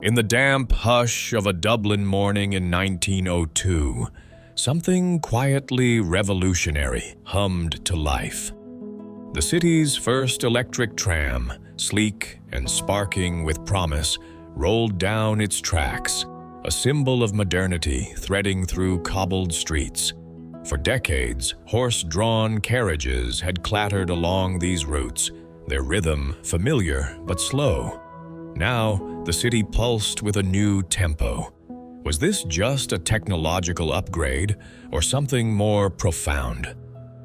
In the damp hush of a Dublin morning in 1902, something quietly revolutionary hummed to life. The city's first electric tram, sleek and sparking with promise, rolled down its tracks, a symbol of modernity threading through cobbled streets. For decades, horse-drawn carriages had clattered along these routes, their rhythm familiar but slow. Now, the city pulsed with a new tempo. Was this just a technological upgrade, or something more profound?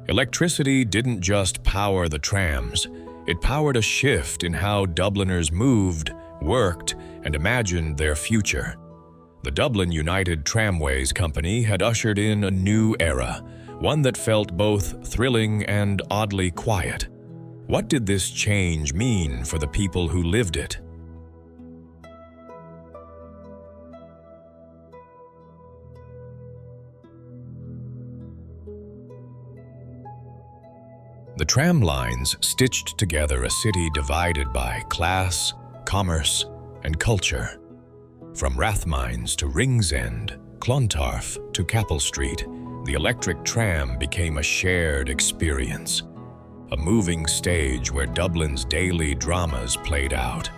Electricity didn't just power the trams, it powered a shift in how Dubliners moved, worked, and imagined their future. The Dublin United Tramways Company had ushered in a new era, one that felt both thrilling and oddly quiet. What did this change mean for the people who lived it? The tram lines stitched together a city divided by class, commerce, and culture. From Rathmines to Ringsend, Clontarf to Capel Street, the electric tram became a shared experience, a moving stage where Dublin's daily dramas played out.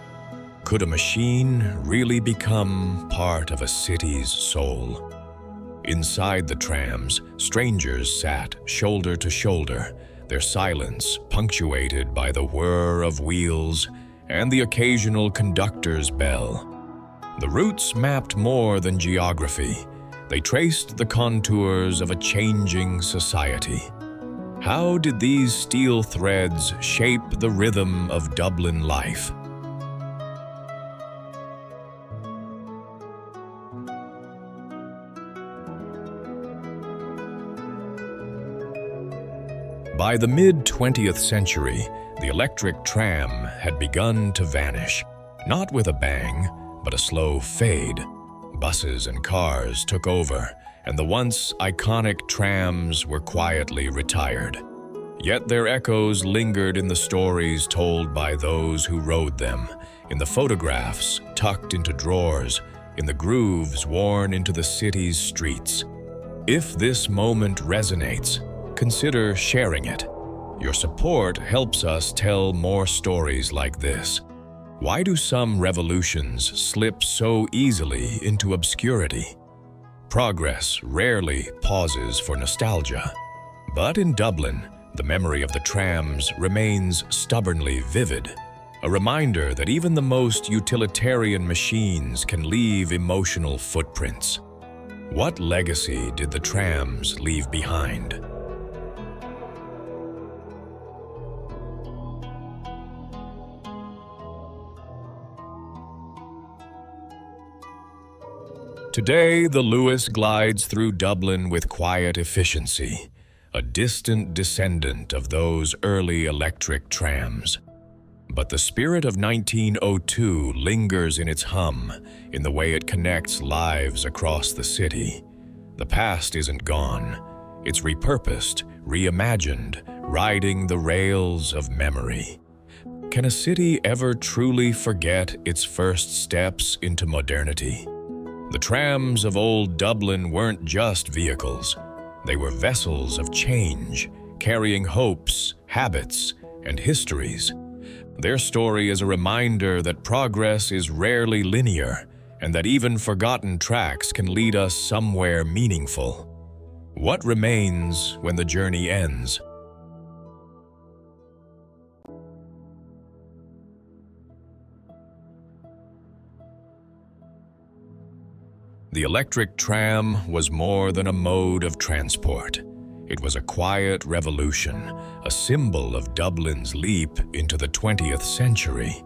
Could a machine really become part of a city's soul? Inside the trams, strangers sat shoulder to shoulder, their silence punctuated by the whir of wheels and the occasional conductor's bell. The routes mapped more than geography. They traced the contours of a changing society. How did these steel threads shape the rhythm of Dublin life? By the mid-20th century, the electric tram had begun to vanish, not with a bang, but a slow fade. Buses and cars took over, and the once iconic trams were quietly retired. Yet their echoes lingered in the stories told by those who rode them, in the photographs tucked into drawers, in the grooves worn into the city's streets. If this moment resonates, consider sharing it. Your support helps us tell more stories like this. Why do some revolutions slip so easily into obscurity? Progress rarely pauses for nostalgia. But in Dublin, the memory of the trams remains stubbornly vivid, a reminder that even the most utilitarian machines can leave emotional footprints. What legacy did the trams leave behind? Today, the Luas glides through Dublin with quiet efficiency, a distant descendant of those early electric trams. But the spirit of 1902 lingers in its hum, in the way it connects lives across the city. The past isn't gone. It's repurposed, reimagined, riding the rails of memory. Can a city ever truly forget its first steps into modernity? The trams of old Dublin weren't just vehicles. They were vessels of change, carrying hopes, habits, and histories. Their story is a reminder that progress is rarely linear, and that even forgotten tracks can lead us somewhere meaningful. What remains when the journey ends? The electric tram was more than a mode of transport. It was a quiet revolution, a symbol of Dublin's leap into the 20th century.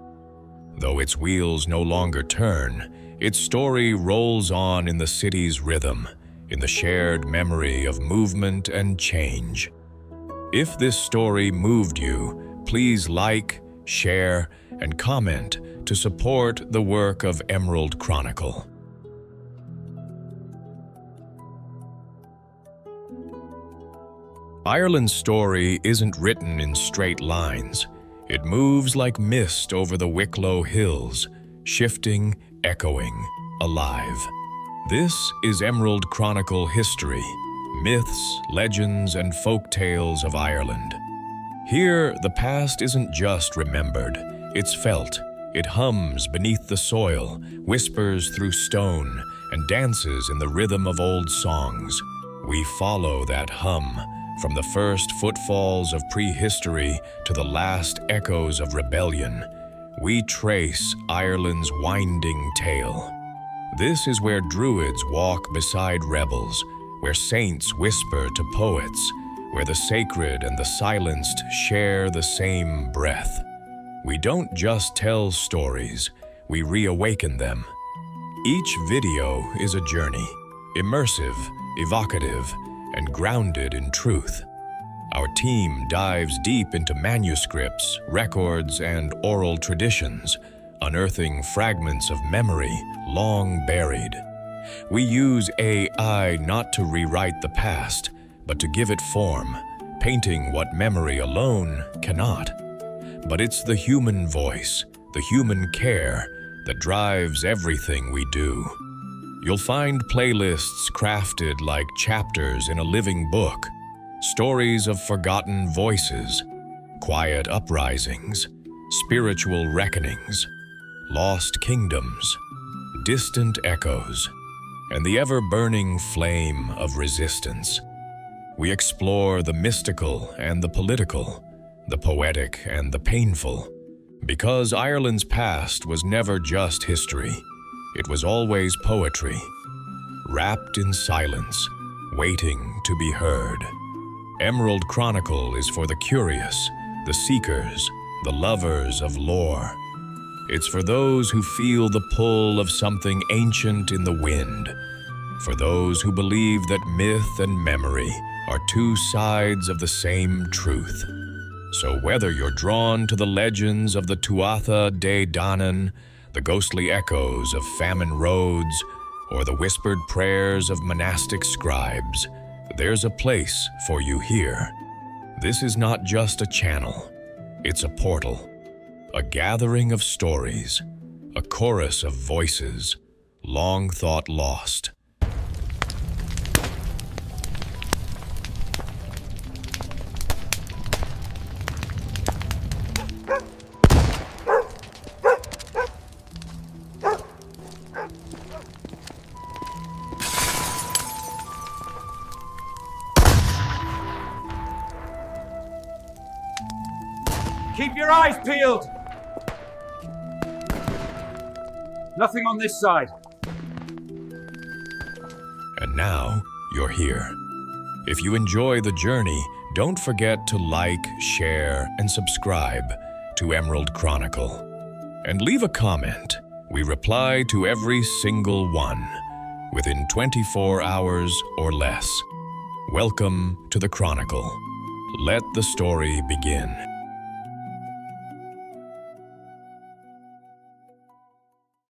Though its wheels no longer turn, its story rolls on in the city's rhythm, in the shared memory of movement and change. If this story moved you, please like, share, and comment to support the work of Emerald Chronicle. Ireland's story isn't written in straight lines. It moves like mist over the Wicklow Hills, shifting, echoing, alive. This is Emerald Chronicle history, myths, legends, and folk tales of Ireland. Here, the past isn't just remembered, it's felt. It hums beneath the soil, whispers through stone, and dances in the rhythm of old songs. We follow that hum, from the first footfalls of prehistory to the last echoes of rebellion. We trace Ireland's winding tale. This is where druids walk beside rebels, where saints whisper to poets, where the sacred and the silenced share the same breath. We don't just tell stories, we reawaken them. Each video is a journey, immersive, evocative, and grounded in truth. Our team dives deep into manuscripts, records, and oral traditions, unearthing fragments of memory long buried. We use AI not to rewrite the past, but to give it form, painting what memory alone cannot. But it's the human voice, the human care, that drives everything we do. You'll find playlists crafted like chapters in a living book, stories of forgotten voices, quiet uprisings, spiritual reckonings, lost kingdoms, distant echoes, and the ever-burning flame of resistance. We explore the mystical and the political, the poetic and the painful, because Ireland's past was never just history. It was always poetry, wrapped in silence, waiting to be heard. Emerald Chronicle is for the curious, the seekers, the lovers of lore. It's for those who feel the pull of something ancient in the wind, for those who believe that myth and memory are two sides of the same truth. So whether you're drawn to the legends of the Tuatha De Danann, the ghostly echoes of famine roads, or the whispered prayers of monastic scribes, there's a place for you here. This is not just a channel, it's a portal, a gathering of stories, a chorus of voices, long thought lost. Keep your eyes peeled! Nothing on this side. And now, you're here. If you enjoy the journey, don't forget to like, share, and subscribe to Emerald Chronicle. And leave a comment. We reply to every single one within 24 hours or less. Welcome to the Chronicle. Let the story begin.